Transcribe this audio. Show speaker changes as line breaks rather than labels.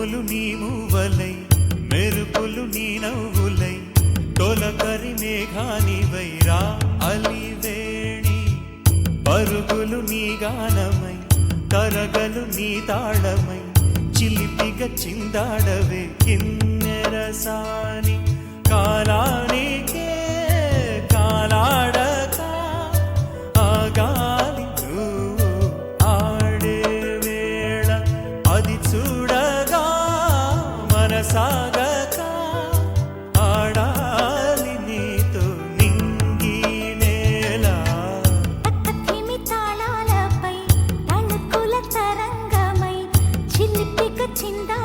పువ్వులు నీ మూవలై మెరుపులు నీ నవ్వులై తొలకరి మేఘానివై రా అలివేణి పరుగులు నీ గానమై తరగలు నీ తాళమై చిలిపిగా చిందాడవే కిన్నెరసాని కాలానికే కాలాడక ఆగాలి నువ్వు ఆడే వేళ అది చూడగా మనసాగక ఆడాలి నీతో నింగి నేల
తక్కతిమి తాళాలపై తళుకుల తరంగమై చిలిపిక చిందా